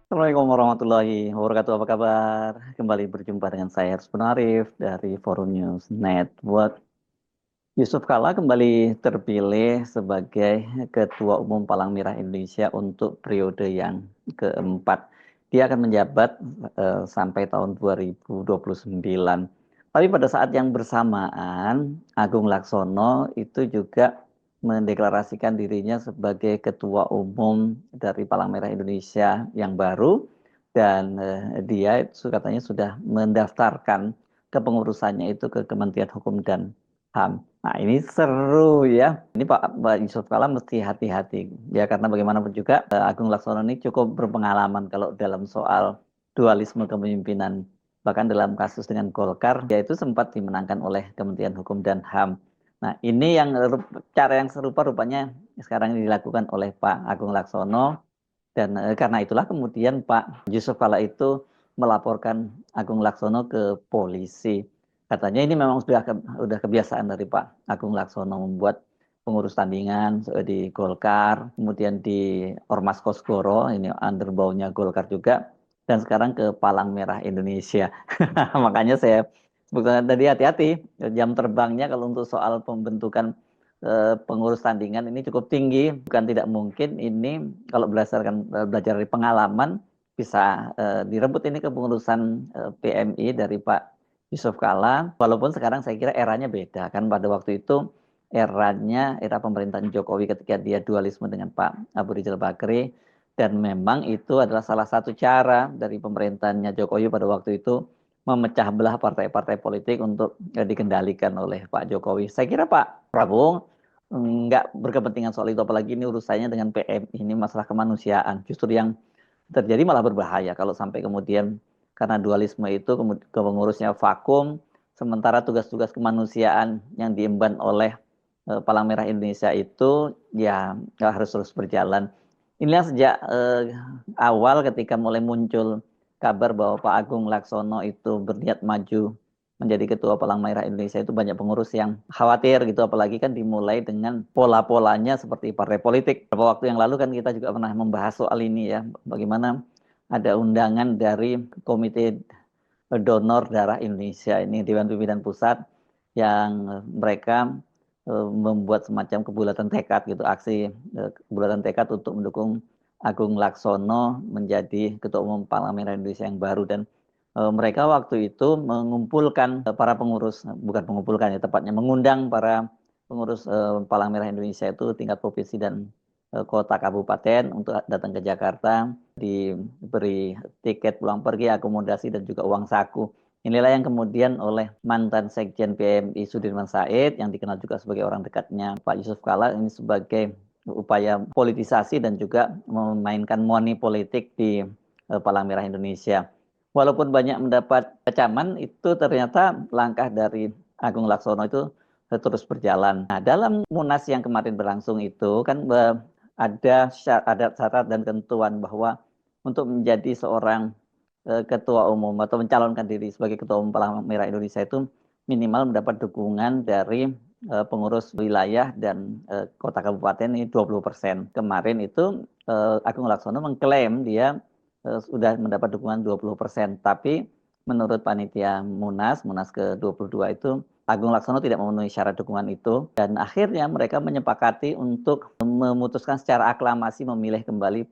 Assalamualaikum warahmatullahi wabarakatuh. Apa kabar? Kembali berjumpa dengan saya Hersman Arif dari Forum News Network. Yusuf Kala kembali terpilih sebagai Ketua Umum Palang Merah Indonesia untuk periode yang keempat. Dia akan menjabat sampai tahun 2029. Tapi pada saat yang bersamaan, Agung Laksono itu juga mendeklarasikan dirinya sebagai Ketua Umum dari Palang Merah Indonesia yang baru. Dan dia itu katanya sudah mendaftarkan kepengurusannya itu ke Kementerian Hukum dan HAM. Nah, ini seru ya. Ini Pak Yusuf Kala mesti hati-hati. Ya, karena bagaimanapun juga Agung Laksono ini cukup berpengalaman kalau dalam soal dualisme kepemimpinan. Bahkan dalam kasus dengan Golkar, dia itu sempat dimenangkan oleh Kementerian Hukum dan HAM. Nah, ini yang cara yang serupa rupanya sekarang dilakukan oleh Pak Agung Laksono. Dan karena itulah kemudian Pak Yusuf Kala itu melaporkan Agung Laksono ke polisi. Katanya ini memang sudah kebiasaan dari Pak Agung Laksono membuat pengurus tandingan di Golkar, kemudian di Ormas Kosgoro, ini underbawnya Golkar juga, dan sekarang ke Palang Merah Indonesia. Makanya saya sebutkan tadi hati-hati, jam terbangnya kalau untuk soal pembentukan pengurus tandingan ini cukup tinggi. Bukan tidak mungkin ini kalau berdasarkan belajar dari pengalaman bisa direbut ini kepengurusan PMI dari Pak Yusuf Kala, walaupun sekarang saya kira eranya beda. Kan pada waktu itu era pemerintahan Jokowi ketika dia dualisme dengan Pak Abu Rizal Bakri, dan memang itu adalah salah satu cara dari pemerintahannya Jokowi pada waktu itu memecah belah partai-partai politik untuk dikendalikan oleh Pak Jokowi. Saya kira Pak Prabowo nggak berkepentingan soal itu, apalagi ini urusannya dengan PMI, ini masalah kemanusiaan. Justru yang terjadi malah berbahaya kalau sampai kemudian karena dualisme itu pengurusnya vakum, sementara tugas-tugas kemanusiaan yang diemban oleh Palang Merah Indonesia itu ya nggak harus terus berjalan. Inilah sejak awal ketika mulai muncul kabar bahwa Pak Agung Laksono itu berniat maju menjadi Ketua Palang Merah Indonesia, itu banyak pengurus yang khawatir gitu, apalagi kan dimulai dengan pola-polanya seperti partai politik. Beberapa waktu yang lalu kan kita juga pernah membahas soal ini ya, bagaimana ada undangan dari Komite Donor Darah Indonesia, ini Dewan Pimpinan Pusat, yang mereka membuat semacam kebulatan tekad gitu, aksi kebulatan tekad untuk mendukung Agung Laksono menjadi Ketua Umum Palang Merah Indonesia yang baru. Dan mereka waktu itu mengumpulkan para pengurus, bukan mengumpulkan ya, tepatnya mengundang para pengurus Palang Merah Indonesia itu tingkat provinsi dan kota kabupaten untuk datang ke Jakarta, diberi tiket pulang pergi, akomodasi, dan juga uang saku. Inilah yang kemudian oleh mantan Sekjen PMI Sudirman Said, yang dikenal juga sebagai orang dekatnya Pak Yusuf Kala, ini sebagai upaya politisasi dan juga memainkan money politik di Palang Merah Indonesia. Walaupun banyak mendapat kecaman, itu ternyata langkah dari Agung Laksono itu terus berjalan. Nah, dalam Munas yang kemarin berlangsung itu kan ada syarat dan ketentuan bahwa untuk menjadi seorang ketua umum atau mencalonkan diri sebagai ketua umum Palang Merah Indonesia itu minimal mendapat dukungan dari pengurus wilayah dan kota kabupaten ini 20%. Kemarin itu Agung Laksono mengklaim dia sudah mendapat dukungan 20%. Tapi menurut panitia Munas ke-22 itu, Agung Laksono tidak memenuhi syarat dukungan itu. Dan akhirnya mereka menyepakati untuk memutuskan secara aklamasi memilih kembali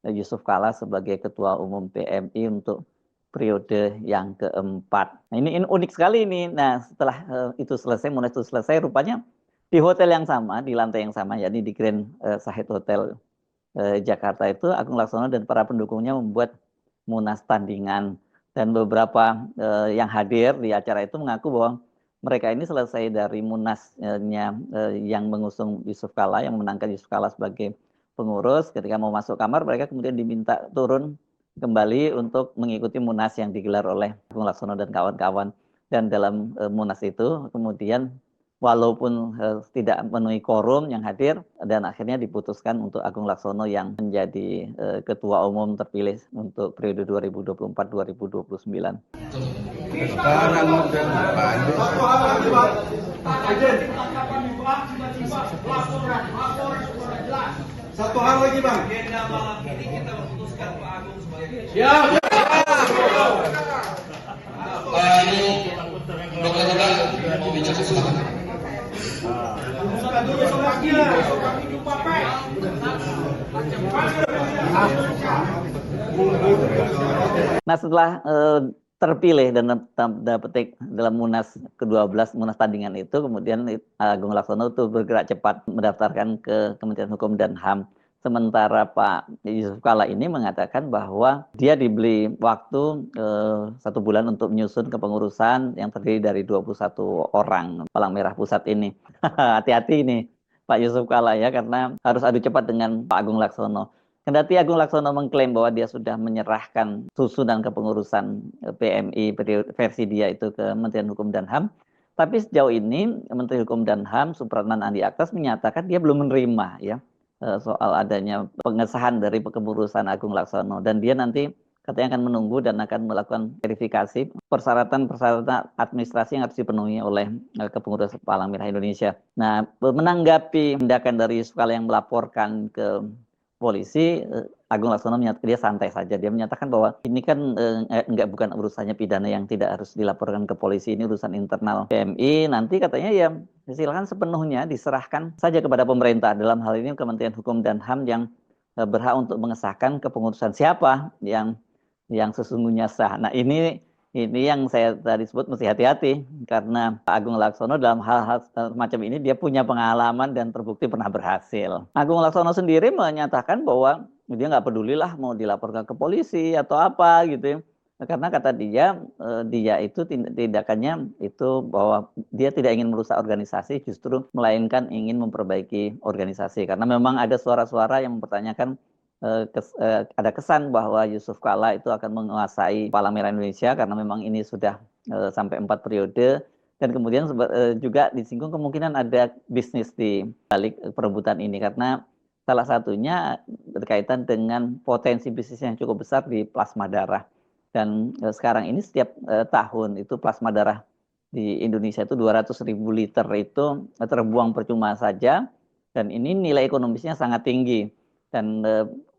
Yusuf Kala sebagai Ketua Umum PMI untuk periode yang keempat. Nah, ini unik sekali ini. Nah, setelah itu selesai, Munas itu selesai, rupanya di hotel yang sama, di lantai yang sama, yakni di Grand Sahid Hotel Jakarta itu, Agung Laksono dan para pendukungnya membuat Munas tandingan. Dan beberapa yang hadir di acara itu mengaku bahwa mereka ini selesai dari Munasnya yang mengusung Yusuf Kala, yang memenangkan Yusuf Kala sebagai pengurus. Ketika mau masuk kamar, mereka kemudian diminta turun kembali untuk mengikuti Munas yang digelar oleh Agung Laksono dan kawan-kawan. Dan dalam Munas itu kemudian walaupun tidak memenuhi quorum yang hadir, dan akhirnya diputuskan untuk Agung Laksono yang menjadi ketua umum terpilih untuk periode 2024-2029. Sekarang udah satu hal lagi bang. Agenda malam ini kita memutuskan Pak Agung sebagai siap. Ini Dokter Ridwan mau bicara silakan. Nah, setelah terpilih dan dapat dalam Munas ke-12, Munas tandingan itu, kemudian Agung Laksono itu bergerak cepat mendaftarkan ke Kementerian Hukum dan HAM. Sementara Pak Yusuf Kala ini mengatakan bahwa dia diberi waktu 1 bulan untuk menyusun kepengurusan yang terdiri dari 21 orang Palang Merah Pusat ini. Hati-hati ini Pak Yusuf Kala ya, karena harus adu cepat dengan Pak Agung Laksono. Kendati Agung Laksono mengklaim bahwa dia sudah menyerahkan susunan kepengurusan PMI versi dia itu ke Kementerian Hukum dan HAM, tapi sejauh ini Menteri Hukum dan HAM Supratman Andi Aktas menyatakan dia belum menerima ya soal adanya pengesahan dari kepengurusan Agung Laksono, dan dia nanti katanya akan menunggu dan akan melakukan verifikasi persyaratan administrasi yang harus dipenuhi oleh kepengurusan Palang Merah Indonesia. Nah, menanggapi tindakan dari Yusuf Kala yang melaporkan ke polisi, Agung Laksono menyatakan dia santai saja. Dia menyatakan bahwa ini kan bukan urusannya pidana yang tidak harus dilaporkan ke polisi, ini urusan internal PMI. Nanti katanya ya silakan sepenuhnya diserahkan saja kepada pemerintah. Dalam hal ini Kementerian Hukum dan HAM yang berhak untuk mengesahkan kepengurusan siapa yang sesungguhnya sah. Nah, ini yang saya tadi sebut mesti hati-hati, karena Pak Agung Laksono dalam hal-hal semacam ini dia punya pengalaman dan terbukti pernah berhasil. Agung Laksono sendiri menyatakan bahwa dia nggak pedulilah mau dilaporkan ke polisi atau apa gitu ya. Karena kata dia itu tindakannya itu bahwa dia tidak ingin merusak organisasi, justru melainkan ingin memperbaiki organisasi. Karena memang ada suara-suara yang mempertanyakan ada kesan bahwa Yusuf Kala itu akan menguasai Palang Merah Indonesia karena memang ini sudah sampai 4 periode, dan kemudian juga disinggung kemungkinan ada bisnis di balik perebutan ini, karena salah satunya berkaitan dengan potensi bisnis yang cukup besar di plasma darah. Dan sekarang ini setiap tahun itu plasma darah di Indonesia itu 200.000 liter itu terbuang percuma saja, dan ini nilai ekonomisnya sangat tinggi. Dan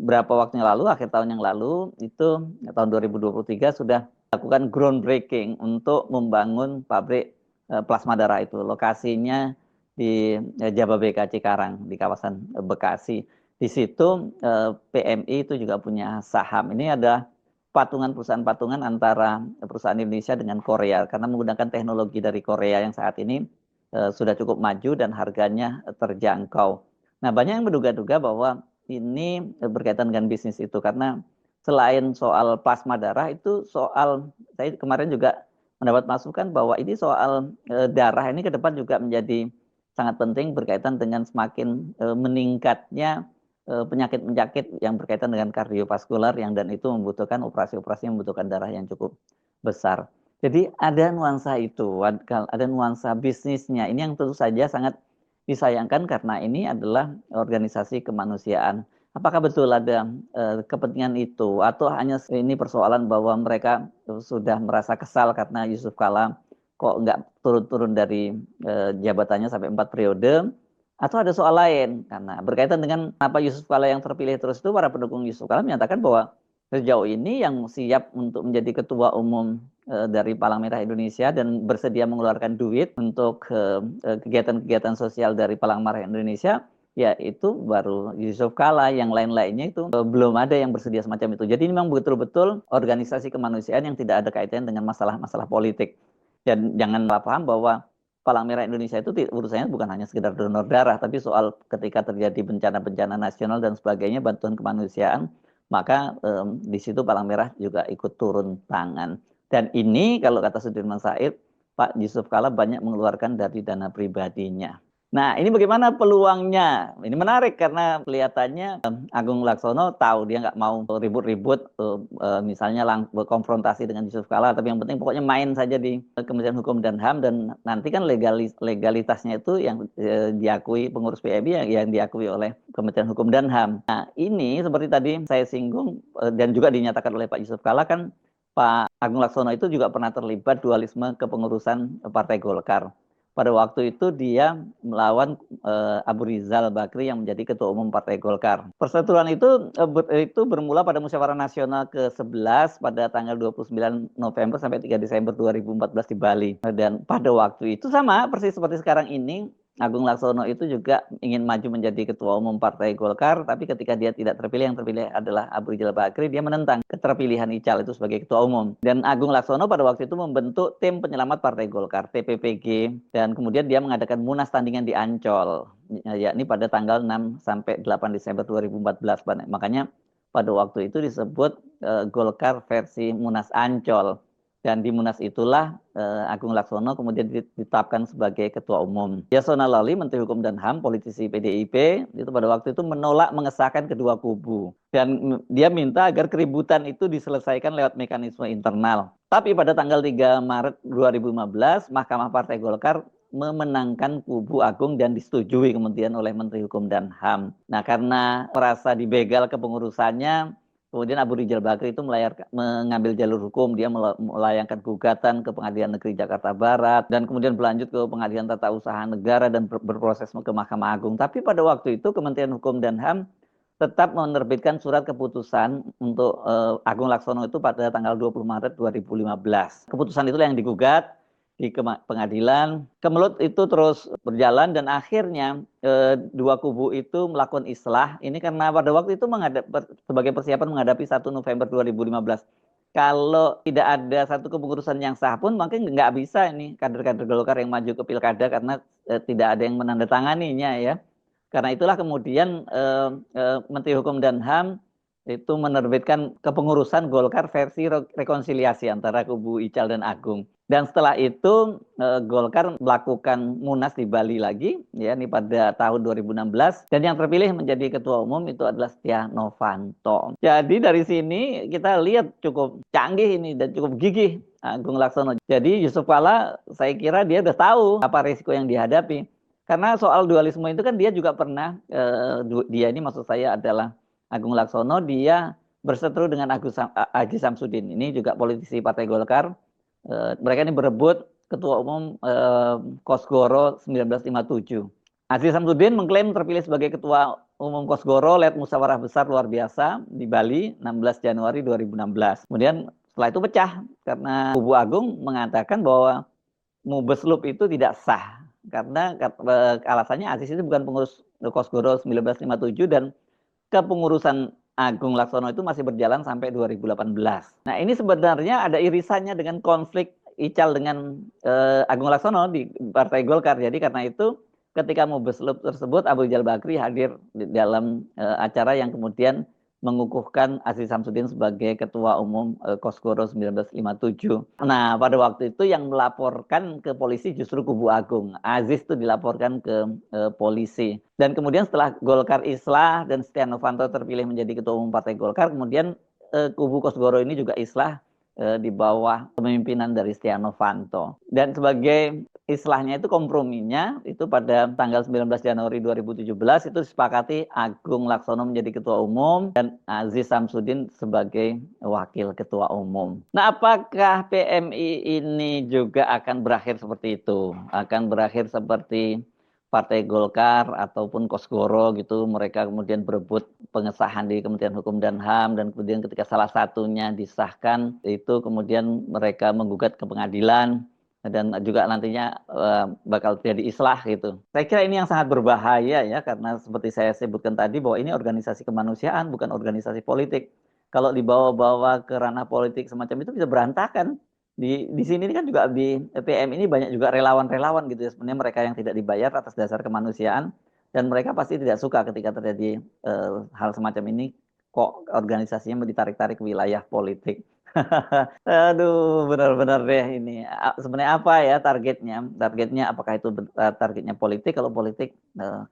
berapa waktu yang lalu, akhir tahun yang lalu, itu tahun 2023 sudah lakukan groundbreaking untuk membangun pabrik plasma darah itu. Lokasinya di Jababeka Cikarang, di kawasan Bekasi. Di situ PMI itu juga punya saham. Ini ada patungan-perusahaan-patungan antara perusahaan Indonesia dengan Korea, karena menggunakan teknologi dari Korea yang saat ini sudah cukup maju dan harganya terjangkau. Nah, banyak yang menduga-duga bahwa ini berkaitan dengan bisnis itu, karena selain soal plasma darah itu saya kemarin juga mendapat masukan bahwa ini soal darah ini ke depan juga menjadi sangat penting berkaitan dengan semakin meningkatnya penyakit-penyakit yang berkaitan dengan kardiovaskular dan itu membutuhkan operasi-operasi yang membutuhkan darah yang cukup besar. Jadi ada nuansa itu, ada nuansa bisnisnya. Ini yang tentu saja sangat disayangkan karena ini adalah organisasi kemanusiaan. Apakah betul ada kepentingan itu, atau hanya ini persoalan bahwa mereka sudah merasa kesal karena Yusuf Kala kok nggak turun-turun dari jabatannya sampai 4 periode, atau ada soal lain? Karena berkaitan dengan apa Yusuf Kala yang terpilih terus itu, para pendukung Yusuf Kala menyatakan bahwa sejauh ini yang siap untuk menjadi ketua umum dari Palang Merah Indonesia dan bersedia mengeluarkan duit untuk kegiatan-kegiatan sosial dari Palang Merah Indonesia, ya itu baru Yusuf Kala. Yang lain-lainnya itu belum ada yang bersedia semacam itu. Jadi memang betul-betul organisasi kemanusiaan yang tidak ada kaitannya dengan masalah-masalah politik. Dan jangan salah paham bahwa Palang Merah Indonesia itu urusannya bukan hanya sekedar donor darah, tapi soal ketika terjadi bencana-bencana nasional dan sebagainya, bantuan kemanusiaan, maka di situ Palang Merah juga ikut turun tangan. Dan ini kalau kata Sudirman Said, Pak Yusuf Kala banyak mengeluarkan dari dana pribadinya. Nah, ini bagaimana peluangnya? Ini menarik karena kelihatannya Agung Laksono tahu dia nggak mau ribut-ribut, misalnya berkonfrontasi dengan Yusuf Kala, tapi yang penting pokoknya main saja di Kementerian Hukum dan HAM dan nanti kan legalitasnya itu yang diakui pengurus PMI yang diakui oleh Kementerian Hukum dan HAM. Nah, ini seperti tadi saya singgung dan juga dinyatakan oleh Pak Yusuf Kala kan Pak Agung Laksono itu juga pernah terlibat dualisme kepengurusan Partai Golkar. Pada waktu itu dia melawan Abu Rizal Bakri yang menjadi Ketua Umum Partai Golkar. Perseteruan itu bermula pada Musyawarah Nasional ke-11 pada tanggal 29 November sampai 3 Desember 2014 di Bali. Dan pada waktu itu sama persis seperti sekarang ini, Agung Laksono itu juga ingin maju menjadi Ketua Umum Partai Golkar, tapi ketika dia tidak terpilih, yang terpilih adalah Abu Rizal Bakri, dia menentang keterpilihan Ical itu sebagai Ketua Umum. Dan Agung Laksono pada waktu itu membentuk Tim Penyelamat Partai Golkar, TPPG, dan kemudian dia mengadakan munas tandingan di Ancol, yakni pada tanggal 6 sampai 8 Desember 2014. Makanya pada waktu itu disebut Golkar versi Munas Ancol. Dan di Munas itulah Agung Laksono kemudian ditetapkan sebagai Ketua Umum. Yasona Lawli, Menteri Hukum dan HAM, politisi PDIP, itu pada waktu itu menolak mengesahkan kedua kubu. Dan dia minta agar keributan itu diselesaikan lewat mekanisme internal. Tapi pada tanggal 3 Maret 2015, Mahkamah Partai Golkar memenangkan kubu Agung dan disetujui kemudian oleh Menteri Hukum dan HAM. Nah, karena merasa dibegal kepengurusannya, kemudian Abu Rizal Bakri itu mengambil jalur hukum, dia melayangkan gugatan ke Pengadilan Negeri Jakarta Barat dan kemudian berlanjut ke Pengadilan Tata Usaha Negara dan berproses ke Mahkamah Agung. Tapi pada waktu itu Kementerian Hukum dan HAM tetap menerbitkan surat keputusan untuk Agung Laksono itu pada tanggal 20 Maret 2015. Keputusan itulah yang digugat di pengadilan. Kemelut itu terus berjalan dan akhirnya dua kubu itu melakukan islah. Ini karena pada waktu itu sebagai persiapan menghadapi 1 November 2015. Kalau tidak ada satu kepengurusan yang sah pun mungkin nggak bisa ini kader-kader Golkar yang maju ke pilkada karena tidak ada yang menandatanganinya ya. Karena itulah kemudian Menteri Hukum dan HAM itu menerbitkan kepengurusan Golkar versi rekonsiliasi antara kubu Ical dan Agung. Dan setelah itu Golkar melakukan munas di Bali lagi, ya, ini pada tahun 2016. Dan yang terpilih menjadi ketua umum itu adalah Setia Novanto. Jadi dari sini kita lihat cukup canggih ini dan cukup gigih Agung Laksono. Jadi Yusuf Kala saya kira dia udah tahu apa risiko yang dihadapi. Karena soal dualisme itu kan dia juga pernah, dia ini maksud saya adalah Agung Laksono, dia berseteru dengan Aji Samsudin. Ini juga politisi Partai Golkar. Mereka ini berebut Ketua Umum Kosgoro 1957. Aziz Samsudin mengklaim terpilih sebagai Ketua Umum Kosgoro lewat musyawarah besar luar biasa di Bali 16 Januari 2016. Kemudian setelah itu pecah karena kubu Agung mengatakan bahwa Mubeslup itu tidak sah karena alasannya Aziz itu bukan pengurus Kosgoro 1957 dan kepengurusan Agung Laksono itu masih berjalan sampai 2018. Nah, ini sebenarnya ada irisannya dengan konflik Ical dengan Agung Laksono di Partai Golkar. Jadi karena itu ketika Mubeslup tersebut Abu Rizal Bakri hadir di dalam acara yang kemudian mengukuhkan Aziz Samsudin sebagai Ketua Umum Kosgoro 1957. Nah, pada waktu itu yang melaporkan ke polisi justru kubu Agung. Aziz itu dilaporkan ke polisi. Dan kemudian setelah Golkar islah dan Setia Novanto terpilih menjadi Ketua Umum Partai Golkar, kemudian kubu Kosgoro ini juga islah di bawah kepemimpinan dari Setia Novanto. Dan sebagai islahnya itu komprominya itu pada tanggal 19 Januari 2017 itu disepakati Agung Laksono menjadi ketua umum dan Aziz Samsudin sebagai wakil ketua umum. Nah, apakah PMI ini juga akan berakhir seperti itu? Akan berakhir seperti Partai Golkar ataupun Kosgoro gitu, mereka kemudian berebut pengesahan di Kementerian Hukum dan HAM dan kemudian ketika salah satunya disahkan itu kemudian mereka menggugat ke pengadilan dan juga nantinya bakal terjadi islah gitu. Saya kira ini yang sangat berbahaya ya karena seperti saya sebutkan tadi bahwa ini organisasi kemanusiaan bukan organisasi politik. Kalau dibawa-bawa ke ranah politik semacam itu bisa berantakan. Di sini kan juga di PM ini banyak juga relawan-relawan gitu ya, sebenarnya mereka yang tidak dibayar atas dasar kemanusiaan dan mereka pasti tidak suka ketika terjadi hal semacam ini kok organisasinya ditarik-tarik ke wilayah politik. Aduh, benar-benar deh ini. Sebenarnya apa ya targetnya? Targetnya apakah itu targetnya politik? Kalau politik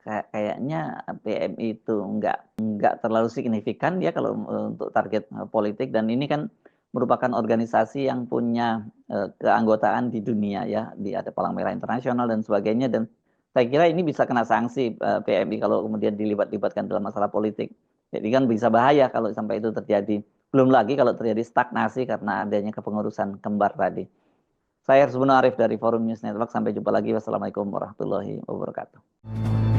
kayaknya PMI itu nggak terlalu signifikan ya kalau untuk target politik, dan ini kan merupakan organisasi yang punya keanggotaan di dunia ya, di ada Palang Merah Internasional dan sebagainya, dan saya kira ini bisa kena sanksi PMI kalau kemudian dilibat-libatkan dalam masalah politik. Jadi kan bisa bahaya kalau sampai itu terjadi. Belum lagi kalau terjadi stagnasi karena adanya kepengurusan kembar tadi. Saya Arif dari Forum News Network. Sampai jumpa lagi. Wassalamualaikum warahmatullahi wabarakatuh.